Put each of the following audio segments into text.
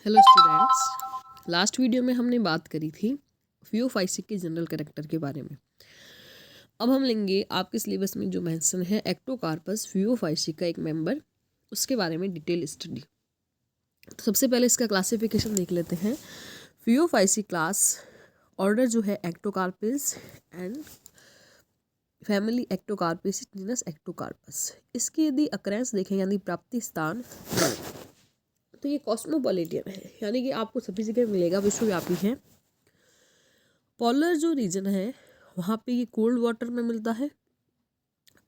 Hello students, last video में हमने बात करी थी फियोफाइसी के जनरल कैरेक्टर के बारे में। अब हम लेंगे आपके सिलेबस में जो मेंशन है एक्टोकार्पस फियोफाइसी का एक मेंबर, उसके बारे में डिटेल स्टडी। तो सबसे पहले इसका क्लासिफिकेशन देख लेते हैं। फियोफाइसी क्लास ऑर्डर जो है Ectocarpus and family Ectocarpus genus Ectocarpus. इसकी यदि अक्रेंस देखें यानी प्राप्ति स्थान, तो ये कॉस्मोपॉलिटियन है, यानी कि आपको सभी जगह मिलेगा, विश्वव्यापी है। पोलर जो रीजन है वहाँ पे ये कोल्ड वाटर में मिलता है।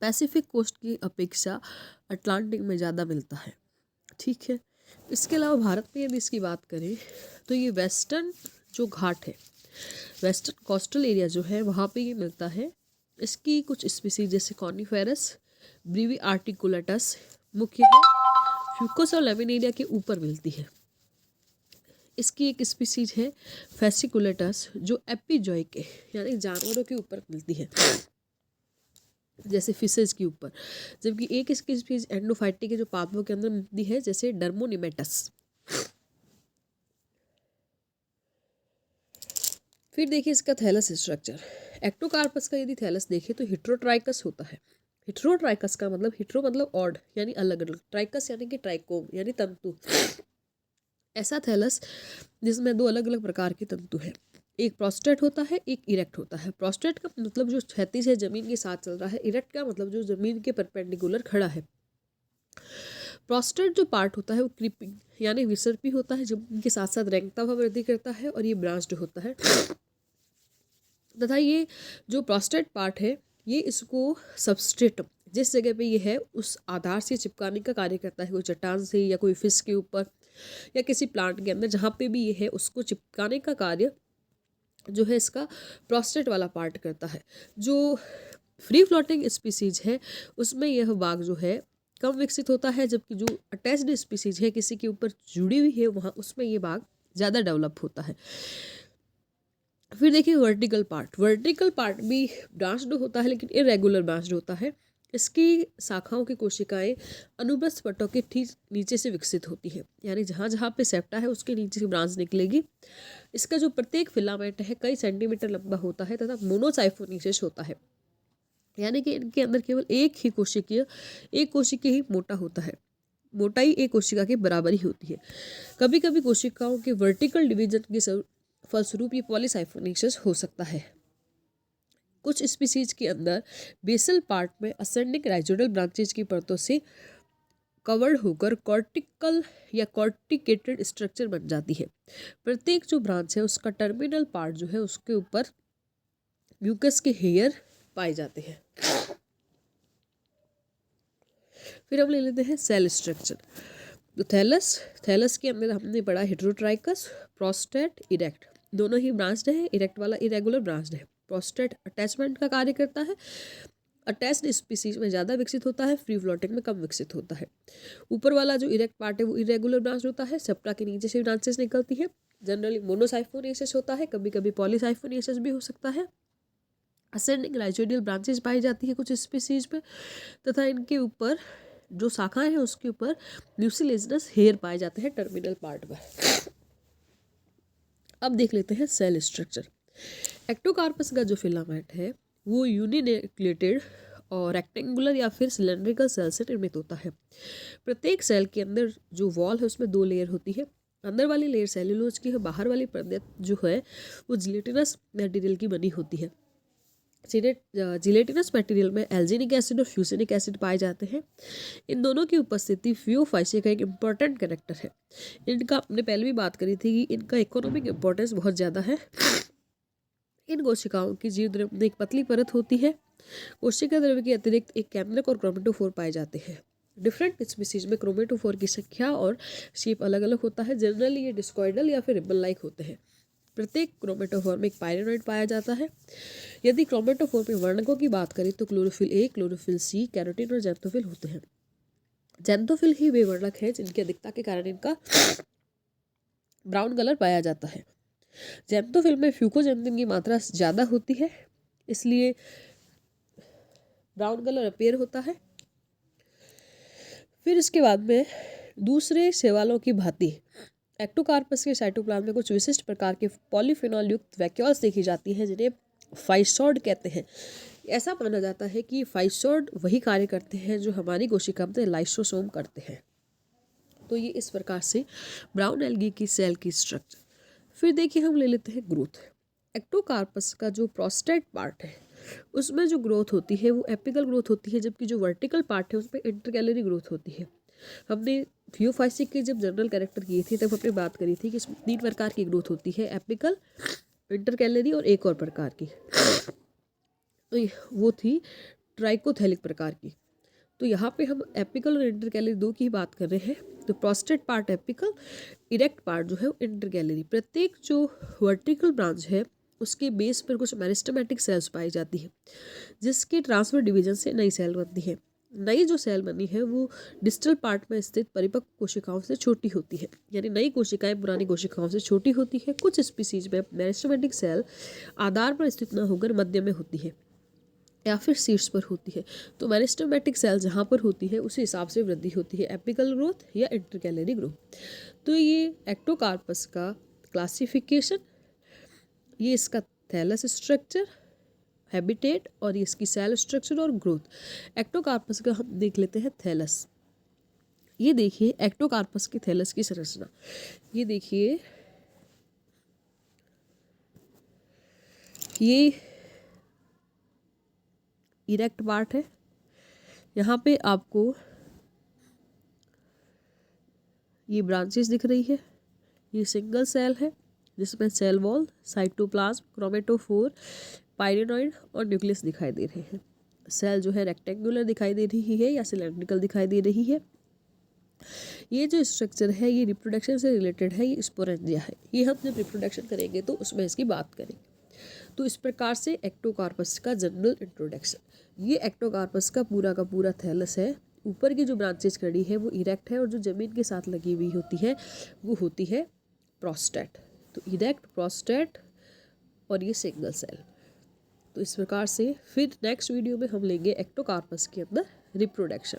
पैसिफिक कोस्ट की अपेक्षा अटलांटिक में ज़्यादा मिलता है। ठीक है। इसके अलावा भारत में यदि इसकी बात करें तो ये वेस्टर्न जो घाट है, वेस्टर्न कोस्टल एरिया जो है वहाँ पे ये मिलता है। इसकी कुछ स्पीसीज जैसे कॉनिफेरस, ब्रीवी आर्टिकुलेटस मुख्य है। फ्यूकोस और लेमिनेरिया के ऊपर मिलती है। इसकी एक स्पीसीज है फेसिकुलेटस जो एपिजॉइक है, यानी जानवरों के ऊपर मिलती है जैसे फिशेज के ऊपर, जबकि एक इसकी स्पीसीज एंडोफाइटिक के जो पादपों के अंदर मिलती है जैसे डर्मोनिमेटस। फिर देखिए इसका थैलस स्ट्रक्चर। एक्टोकार्पस का यदि थैलस देखें तो हिट्रोट्राइकस होता है। हिट्रोट्राइकस का मतलब हिट्रो मतलब ऑड यानी अलग अलग, ट्राइकस यानी कि ट्राइकोम यानी तंतु। ऐसा थैलस जिसमें दो अलग अलग प्रकार के तंतु हैं, एक प्रोस्टेट होता है, एक इरेक्ट होता है। प्रोस्टेट का मतलब जो क्षैतिज है, जमीन के साथ चल रहा है। इरेक्ट का मतलब जो जमीन के परपेंडिकुलर खड़ा है। प्रोस्टेट जो पार्ट होता है वो क्रीपिंग यानी विसर्पी होता है, जमीन के साथ साथ रेंगता हुआ वृद्धि करता है और ये ब्रांच्ड होता है। तथा ये जो प्रोस्टेट पार्ट है ये इसको सबस्ट्रेटम जिस जगह पे ये है उस आधार से चिपकाने का कार्य करता है, कोई चट्टान से या कोई फिश के ऊपर या किसी प्लांट के अंदर, जहाँ पे भी ये है उसको चिपकाने का कार्य जो है इसका प्रोस्टेट वाला पार्ट करता है। जो फ्री फ्लोटिंग स्पीसीज है उसमें यह भाग जो है कम विकसित होता है, जबकि जो अटैच्ड स्पीसीज है किसी के ऊपर जुड़ी हुई है वहाँ उसमें ये भाग ज़्यादा डेवलप होता है। फिर देखिए वर्टिकल पार्ट भी ब्रांच्ड होता है लेकिन इरेगुलर ब्रांच्ड होता है। इसकी शाखाओं की कोशिकाएं अनुप्रस्थ पट्टों के ठीक नीचे से विकसित होती है, यानी जहाँ जहाँ पे सेप्टा है उसके नीचे से ब्रांच निकलेगी। इसका जो प्रत्येक फिलामेंट है कई सेंटीमीटर लंबा होता है तथा मोनोसाइफोनिसिस होता है, यानी कि इनके अंदर केवल एक कोशिकीय ही मोटा होता है। मोटाई एक कोशिका के बराबर ही होती है। कभी कभी कोशिकाओं के वर्टिकल डिवीजन के फलस्वरूप ये पॉलीसाइफोनिसिस हो सकता है। कुछ स्पीसीज के अंदर बेसल पार्ट में असेंडिंग राइजोडल ब्रांचेज की परतों से कवर्ड होकर कॉर्टिकल या कॉर्टिकेटेड स्ट्रक्चर बन जाती है। प्रत्येक जो ब्रांच है उसका टर्मिनल पार्ट जो है उसके ऊपर म्यूकस के हेयर पाए जाते हैं। फिर हम ले लेते हैं सेल स्ट्रक्चर। तो थैलस के अंदर हमने पढ़ा हेटेरोट्राइकस, प्रोस्टेट, इरेक्ट, दोनों ही ब्रांच्ड है। इरेक्ट वाला इरेगुलर ब्रांच्ड है। प्रोस्टेट अटैचमेंट का कार्य करता है, अटैच्ड स्पीसीज में ज़्यादा विकसित होता है, फ्री फ्लोटिंग में कम विकसित होता है। ऊपर वाला जो इरेक्ट पार्ट है वो इरेगुलर ब्रांच होता है, सेप्टा के नीचे से ब्रांचेस निकलती है। जनरली मोनोसाइफोनियसिस होता है, कभी कभी पॉलीसाइफोनियसिस भी हो सकता है। असेंडिंग राइजोडियल ब्रांचेस पाई जाती है कुछ स्पीसीज में, तथा इनके ऊपर जो शाखाएं हैं उसके ऊपर म्यूसिलेजिनस हेयर पाए जाते हैं टर्मिनल पार्ट पर। अब देख लेते हैं सेल स्ट्रक्चर। एक्टोकार्पस का जो फिलामेंट है वो यूनिन्यूक्लिएटेड और रेक्टेंगुलर या फिर सिलेंड्रिकल सेल से निर्मित होता है। प्रत्येक सेल के अंदर जो वॉल है उसमें 2 लेयर होती है। अंदर वाली लेयर सेल्यूलोज की है, बाहर वाली परत जो है वो जिलेटिनस मटेरियल की बनी होती है। जिलेटिनस मटेरियल में एल्जीनिक एसिड और फ्यूसेनिक एसिड पाए जाते हैं। इन दोनों की उपस्थिति फियोफाइसी का एक इम्पॉर्टेंट कैरेक्टर है। इनका हमने पहले भी बात करी थी कि इनका इकोनॉमिक इम्पोर्टेंस बहुत ज़्यादा है। इन कोशिकाओं की जीव द्रव्य में एक पतली परत होती है। कोशिका द्रव्य के अतिरिक्त एक केंद्रक और क्रोमेटोफोर पाए जाते हैं। डिफरेंट स्पीसीज में क्रोमेटोफोर की संख्या और शेप अलग अलग होता है। जनरली ये डिस्कॉइडल या फिर रिबन लाइक होते हैं। प्रत्येक क्रोमेटोफोर में एक पायरेनोइड पाया जाता है। यदि क्रोमेटोफोर में वर्णकों की बात करें तो chlorophyll A, chlorophyll C, carotene और ज़ैंथोफिल होते हैं। ज़ैंथोफिल ही वे वर्णक है जिनकी अधिकता के कारण इनका ब्राउन कलर पाया जाता है। ज़ैंथोफिल में फ्यूकोजेंथिन की मात्रा ज़्यादा होती है, इसलिए ब्राउन कलर अपीयर होता है। फिर इसके बाद में दूसरे शैवालों की भांति एक्टोकार्पस के साइटोप्लाज्म में कुछ विशिष्ट प्रकार के पॉलीफेनॉल युक्त वैक्यूल्स देखी जाती हैं जिन्हें फाइसोड कहते हैं। ऐसा माना जाता है कि फाइसोड वही कार्य करते हैं जो हमारी कोशिका में लाइसोसोम करते हैं। तो ये इस प्रकार से ब्राउन एल्गी की सेल की स्ट्रक्चर। फिर देखिए हम ले लेते हैं ग्रोथ। एक्टोकार्पस का जो प्रोस्टेट पार्ट है उसमें जो ग्रोथ होती है वो एपिकल ग्रोथ होती है, जबकि जो वर्टिकल पार्ट है उसमें इंटरकैलरी ग्रोथ होती है। हमने थियोफाइसिक के जब जनरल कैरेक्टर किए थे तब हमने बात करी थी कि इसमें 3 प्रकार की ग्रोथ होती है, एपिकल, इंटरकैलरी और एक और प्रकार की, तो वो थी ट्राइकोथेलिक प्रकार की। तो यहाँ पे हम एपिकल और इंटरकैलरी 2 की ही बात कर रहे हैं। तो prostate part apical, erect part जो है वो इंटरकैलरी। प्रत्येक जो वर्टिकल ब्रांच है उसके बेस पर कुछ मेरिस्टेमेटिक सेल्स पाई जाती है जिसके ट्रांसफर डिवीजन से नई सेल बनती है। नई जो सेल बनी है वो डिस्टल पार्ट में स्थित परिपक्व कोशिकाओं से छोटी होती है, यानी नई कोशिकाएं पुरानी कोशिकाओं से छोटी होती है। कुछ स्पीसीज में मेरिस्टेमेटिक सेल आधार पर स्थित न होकर मध्य में होती है या फिर शीर्ष पर होती है। तो मेरिस्टेमेटिक सेल जहाँ पर होती है उसी हिसाब से वृद्धि होती है, एपिकल ग्रोथ या इंटरकैलरी ग्रोथ। तो ये एक्टोकार्पस का क्लासिफिकेशन, ये इसका थैलस स्ट्रक्चर, हैबिटेट और ये इसकी सेल स्ट्रक्चर और ग्रोथ। एक्टोकार्पस का हम देख लेते हैं थैलस। ये देखिए एक्टोकार्पस की थैलस की संरचना, ये देखिए ये इरेक्ट पार्ट है। यहाँ पे आपको ये ब्रांचेस दिख रही है, ये सिंगल सेल है जिसमें सेल वॉल, साइटोप्लाज्म, क्रोमेटोफोर, पायरेनॉइड और न्यूक्लियस दिखाई दे रहे हैं। सेल जो है रेक्टेंगुलर दिखाई दे रही है या सिलेंड्रिकल दिखाई दे रही है। ये जो स्ट्रक्चर है ये रिप्रोडक्शन से रिलेटेड है, ये स्पोरेंजिया है। ये हम जब रिप्रोडक्शन करेंगे तो उसमें इसकी बात करेंगे। तो इस प्रकार से एक्टोकार्पस का जनरल इंट्रोडक्शन। ये एक्टोकार्पस का पूरा थैलस है। ऊपर की जो ब्रांचेज खड़ी है वो इरेक्ट है और जो जमीन के साथ लगी हुई होती है वो होती है प्रोस्टेट। तो इरेक्ट, प्रोस्टेट और ये सिंगल सेल। तो इस प्रकार से फिर नेक्स्ट वीडियो में हम लेंगे एक्टोकार्पस के अंदर रिप्रोडक्शन।